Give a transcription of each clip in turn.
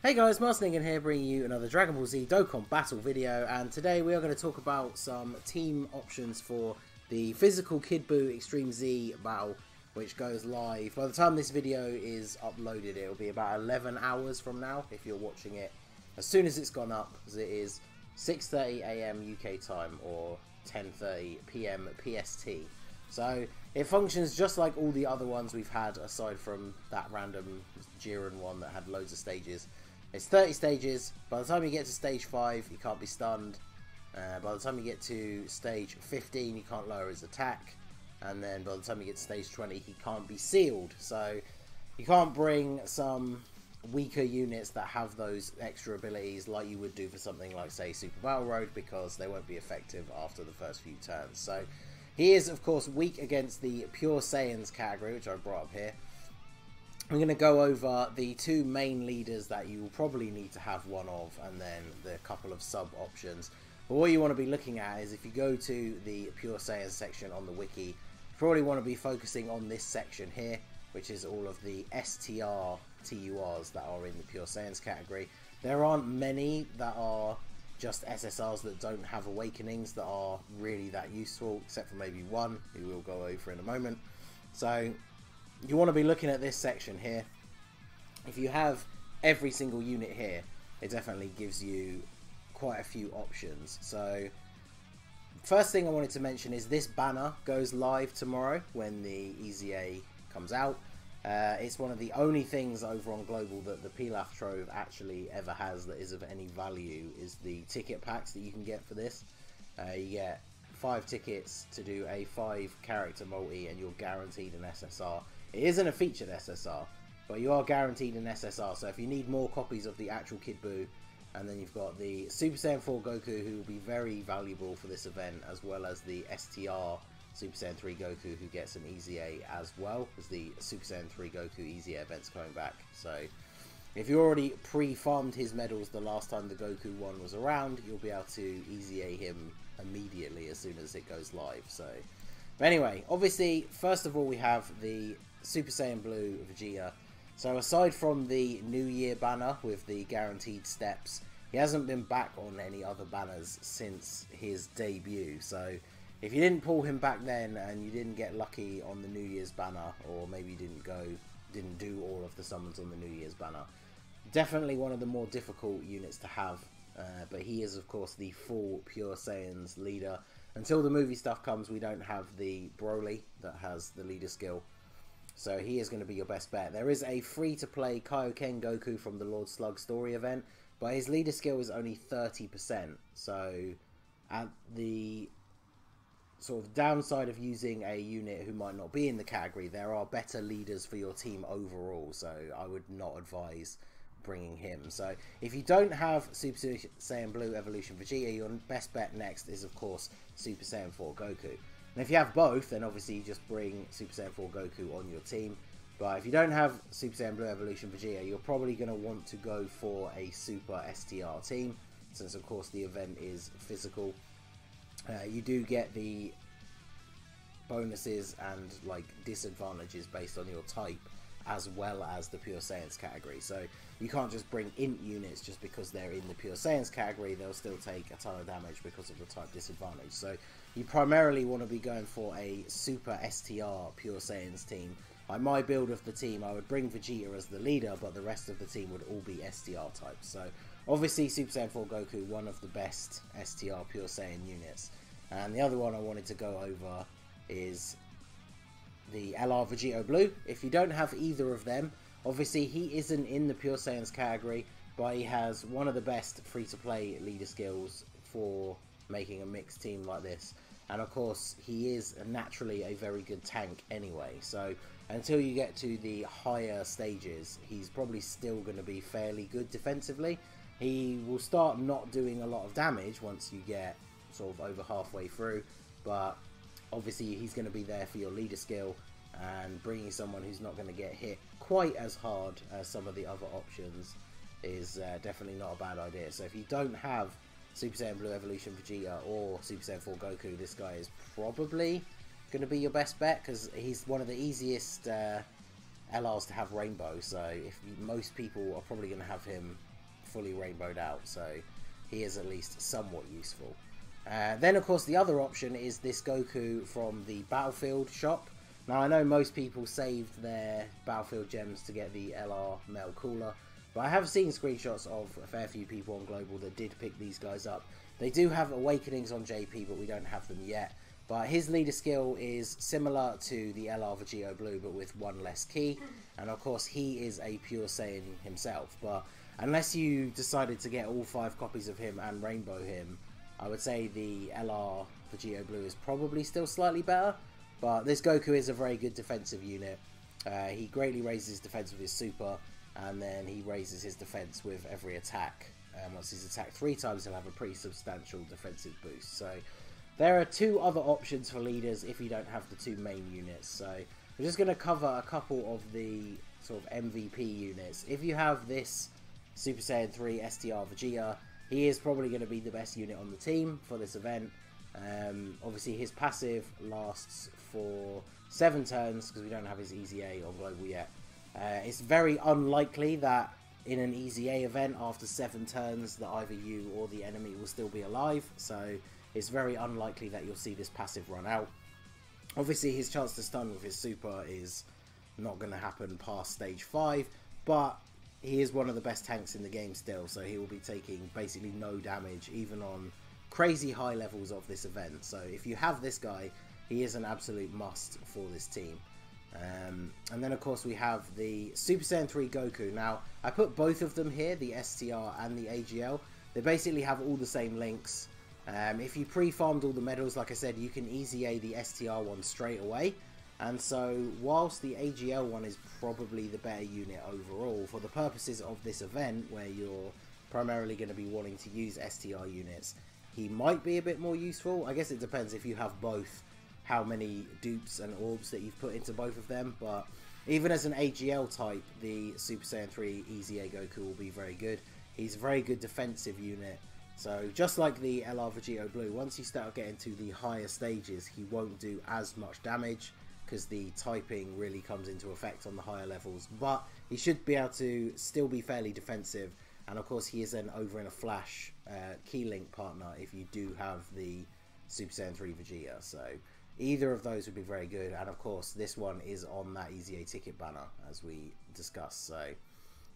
Hey guys, Ningen here, bringing you another Dragon Ball Z Dokkan battle video, and today we are going to talk about some team options for the physical Kid Buu Extreme Z battle, which goes live. By the time this video is uploaded, it will be about 11 hours from now, if you're watching it as soon as it's gone up, because it is 6:30 AM UK time, or 10:30 PM PST. So it functions just like all the other ones we've had, aside from that random Jiren one that had loads of stages. It's 30 stages. By the time you get to stage 5, you can't be stunned. By the time you get to stage 15, you can't lower his attack. And then by the time you get to stage 20, he can't be sealed. So you can't bring some weaker units that have those extra abilities like you would do for something like, say, Super Battle Road, because they won't be effective after the first few turns. So he is, of course, weak against the Pure Saiyans category, which I brought up here. I'm going to go over the two main leaders that you will probably need to have one of, and then the couple of sub options. But what you want to be looking at is, if you go to the Pure Saiyans section on the wiki, you probably want to be focusing on this section here, which is all of the STR TURs that are in the Pure Saiyans category. There aren't many that are just SSRs that don't have awakenings that are really that useful, except for maybe one, who we'll go over in a moment. So you want to be looking at this section here. If you have every single unit here, it definitely gives you quite a few options. So first thing I wanted to mention is this banner goes live tomorrow when the EZA comes out. It's one of the only things over on Global that the Pilaf Trove actually ever has that is of any value, is the ticket packs that you can get for this. You get 5 tickets to do a 5 character multi, and you're guaranteed an SSR. It isn't a featured SSR, but you are guaranteed an SSR. So if you need more copies of the actual Kid Buu, and then you've got the Super Saiyan 4 Goku, who will be very valuable for this event, as well as the STR Super Saiyan 3 Goku, who gets an EZA as well, as the Super Saiyan 3 Goku EZA event's coming back. So if you already pre-farmed his medals the last time the Goku one was around, you'll be able to EZA him immediately as soon as it goes live. So, but anyway, obviously, first of all, we have the Super Saiyan Blue Vegeta. So aside from the New Year banner with the guaranteed steps, he hasn't been back on any other banners since his debut. So if you didn't pull him back then, and you didn't get lucky on the New Year's banner, or maybe you didn't do all of the summons on the New Year's banner, definitely one of the more difficult units to have. But he is, of course, the full Pure Saiyans leader. Until the movie stuff comes, we don't have the Broly that has the leader skill. So he is going to be your best bet. There is a free-to-play Kaioken Goku from the Lord Slug story event, but his leader skill is only 30%. So at the sort of downside of using a unit who might not be in the category, there are better leaders for your team overall. So I would not advise bringing him. So if you don't have Super Saiyan Blue Evolution Vegeta, your best bet next is, of course, Super Saiyan 4 Goku. And if you have both, then obviously you just bring Super Saiyan 4 Goku on your team. But if you don't have Super Saiyan Blue Evolution Vegeta, you're probably going to want to go for a Super STR team, since of course the event is physical. You do get the bonuses and like disadvantages based on your type, as well as the Pure Saiyans category. So you can't just bring int units just because they're in the Pure Saiyans category. They'll still take a ton of damage because of the type disadvantage. So you primarily want to be going for a Super STR Pure Saiyans team. Like my build of the team, I would bring Vegeta as the leader, but the rest of the team would all be STR types. So obviously Super Saiyan 4 Goku, one of the best STR Pure Saiyan units. And the other one I wanted to go over is the LR Vegito Blue. If you don't have either of them, obviously he isn't in the Pure Saiyans category, but he has one of the best free-to-play leader skills for making a mixed team like this. And of course, he is naturally a very good tank anyway. So until you get to the higher stages, he's probably still going to be fairly good defensively. He will start not doing a lot of damage once you get sort of over halfway through, but obviously he's going to be there for your leader skill, and bringing someone who's not going to get hit quite as hard as some of the other options is definitely not a bad idea. So if you don't have Super Saiyan Blue Evolution Vegeta or Super Saiyan 4 Goku, this guy is probably going to be your best bet, because he's one of the easiest LRs to have Rainbow. So if most people are probably going to have him fully rainbowed out, so he is at least somewhat useful. Then of course the other option is this Goku from the Battlefield shop. Now I know most people saved their Battlefield gems to get the LR Mel Cooler, but I have seen screenshots of a fair few people on Global that did pick these guys up. They do have Awakenings on JP, but we don't have them yet. But his leader skill is similar to the LR Vegito Blue, but with one less key. And of course he is a pure Saiyan himself, but unless you decided to get all 5 copies of him and rainbow him, I would say the LR Vegito Blue is probably still slightly better. But this Goku is a very good defensive unit. He greatly raises his defense with his super, and then he raises his defense with every attack. Once he's attacked 3 times, he'll have a pretty substantial defensive boost. So there are 2 other options for leaders if you don't have the 2 main units. So we're just going to cover a couple of the sort of MVP units. If you have this Super Saiyan 3 STR Vegeta, he is probably going to be the best unit on the team for this event. Obviously his passive lasts for 7 turns because we don't have his EZA on Global yet. It's very unlikely that in an EZA event after 7 turns that either you or the enemy will still be alive, so it's very unlikely that you'll see this passive run out. Obviously his chance to stun with his super is not going to happen past stage 5, but he is one of the best tanks in the game still, so he will be taking basically no damage even on crazy high levels of this event. So if you have this guy, he is an absolute must for this team. And then of course we have the Super Saiyan 3 Goku. Now I put both of them here, the STR and the AGL. They basically have all the same links. If you pre-farmed all the medals, like I said, you can EZA the STR one straight away. And so whilst the AGL one is probably the better unit overall, for the purposes of this event where you're primarily going to be wanting to use STR units, he might be a bit more useful. I guess it depends if you have both, how many dupes and orbs that you've put into both of them. But even as an AGL type, the Super Saiyan 3 EZA Goku will be very good. He's a very good defensive unit. So just like the LR Vegito Blue, once you start getting to the higher stages, he won't do as much damage because the typing really comes into effect on the higher levels. But he should be able to still be fairly defensive. And of course he is then over in a flash key link partner if you do have the Super Saiyan 3 Vegeta. So either of those would be very good. And of course this one is on that EZA ticket banner as we discussed. So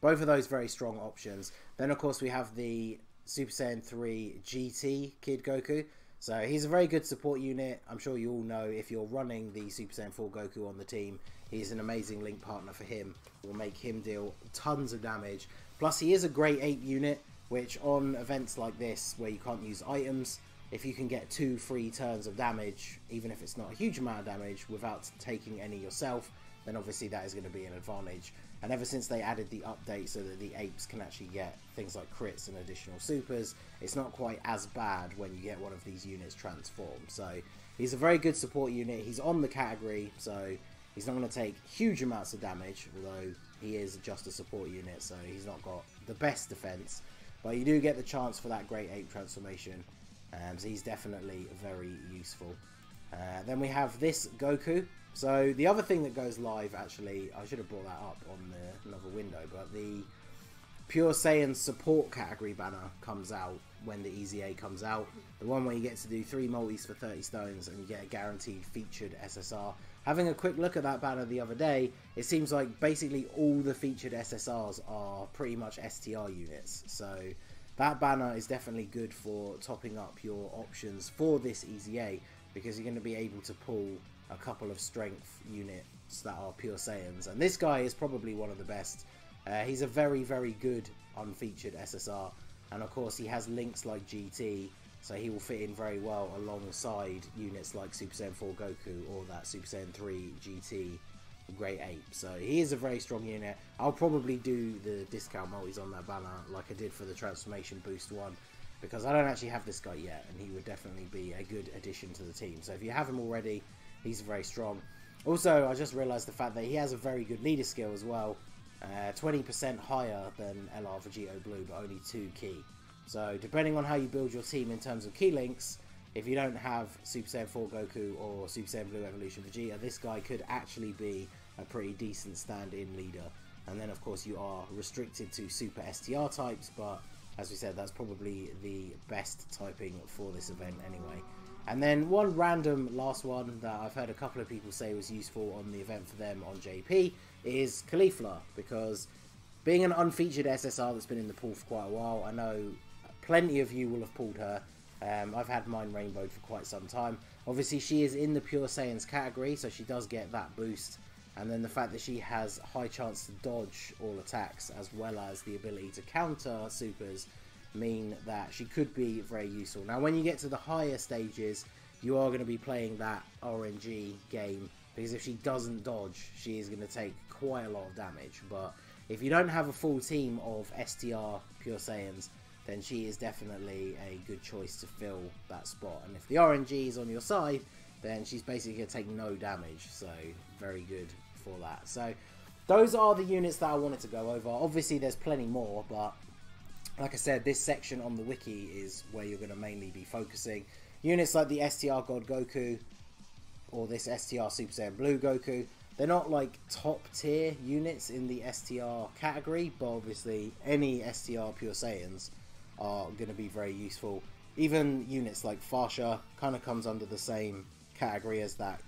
both of those very strong options. Then of course we have the Super Saiyan 3 GT Kid Goku. So he's a very good support unit. I'm sure you all know if you're running the Super Saiyan 4 Goku on the team, he's an amazing link partner for him. It will make him deal tons of damage. Plus he is a grade 8 unit, which on events like this where you can't use items, if you can get 2 free turns of damage, even if it's not a huge amount of damage, without taking any yourself, then obviously that is going to be an advantage. And ever since they added the update so that the apes can actually get things like crits and additional supers, it's not quite as bad when you get one of these units transformed. So he's a very good support unit. He's on the category, so he's not going to take huge amounts of damage, although he is just a support unit, so he's not got the best defense. But you do get the chance for that great ape transformation, so he's definitely very useful. Then we have this Goku. So the other thing that goes live, actually, I should have brought that up on another window, but the Pure Saiyan support category banner comes out when the EZA comes out. The one where you get to do 3 multis for 30 stones and you get a guaranteed featured SSR. Having a quick look at that banner the other day, it seems like basically all the featured SSRs are pretty much STR units. So that banner is definitely good for topping up your options for this EZA, because you're going to be able to pull a couple of strength units that are Pure Saiyans. And this guy is probably one of the best. He's a very, very good unfeatured SSR. And of course he has links like GT, so he will fit in very well alongside units like Super Saiyan 4 Goku or that Super Saiyan 3 GT Great Ape. So he is a very strong unit. I'll probably do the discount multis on that banner like I did for the Transformation Boost one, because I don't actually have this guy yet, and he would definitely be a good addition to the team. So if you have him already, he's very strong. Also, I just realised the fact that he has a very good leader skill as well. 20% higher than LR Vegito Blue, but only 2 key. So depending on how you build your team in terms of key links, if you don't have Super Saiyan 4 Goku or Super Saiyan Blue Evolution Vegeta, this guy could actually be a pretty decent stand-in leader. And then of course you are restricted to super STR types, but as we said, that's probably the best typing for this event anyway. And then one random last one that I've heard a couple of people say was useful on the event for them on JP is Caulifla, because being an unfeatured SSR that's been in the pool for quite a while, I know plenty of you will have pulled her. I've had mine rainbowed for quite some time. Obviously she is in the pure Saiyans category, so she does get that boost. And then the fact that she has high chance to dodge all attacks as well as the ability to counter supers mean that she could be very useful. Now when you get to the higher stages, you are going to be playing that RNG game, because if she doesn't dodge, she is going to take quite a lot of damage. But if you don't have a full team of STR pure Saiyans, then she is definitely a good choice to fill that spot. And if the RNG is on your side, then she's basically going to take no damage, so very good for that. So those are the units that I wanted to go over. Obviously there's plenty more, but like I said, this section on the wiki is where you're going to mainly be focusing. Units like the STR God Goku, or this STR Super Saiyan Blue Goku, they're not like top tier units in the STR category, but obviously any STR Pure Saiyans are going to be very useful. Even units like Farsha kind of comes under the same category as that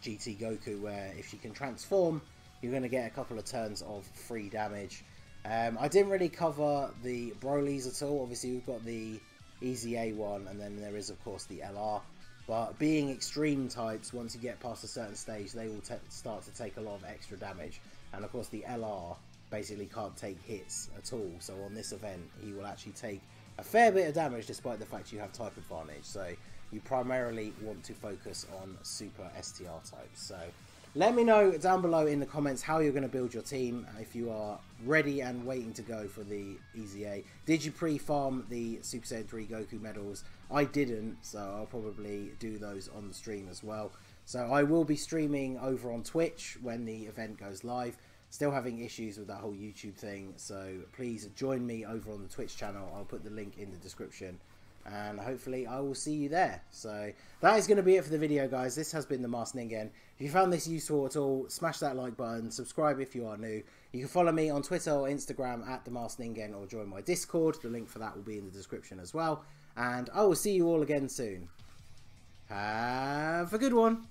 GT Goku, where if she can transform, you're going to get a couple of turns of free damage. I didn't really cover the Brolys at all. Obviously we've got the EZA one, and then there is of course the LR. But being extreme types, once you get past a certain stage, they will start to take a lot of extra damage. And of course the LR basically can't take hits at all. So on this event, he will actually take a fair bit of damage despite the fact you have type advantage. So you primarily want to focus on super STR types. So let me know down below in the comments how you're going to build your team, if you are ready and waiting to go for the EZA. Did you pre-farm the Super Saiyan 3 Goku medals? I didn't, so I'll probably do those on the stream as well. So I will be streaming over on Twitch when the event goes live. Still having issues with that whole YouTube thing, so please join me over on the Twitch channel. I'll put the link in the description, and hopefully I will see you there. So that is going to be it for the video, guys. This has been the Masked Ningen. If you found this useful at all, smash that like button, subscribe if you are new. You can follow me on Twitter or Instagram at the Masked Ningen, or join my Discord. The link for that will be in the description as well. And I will see you all again soon. Have a good one.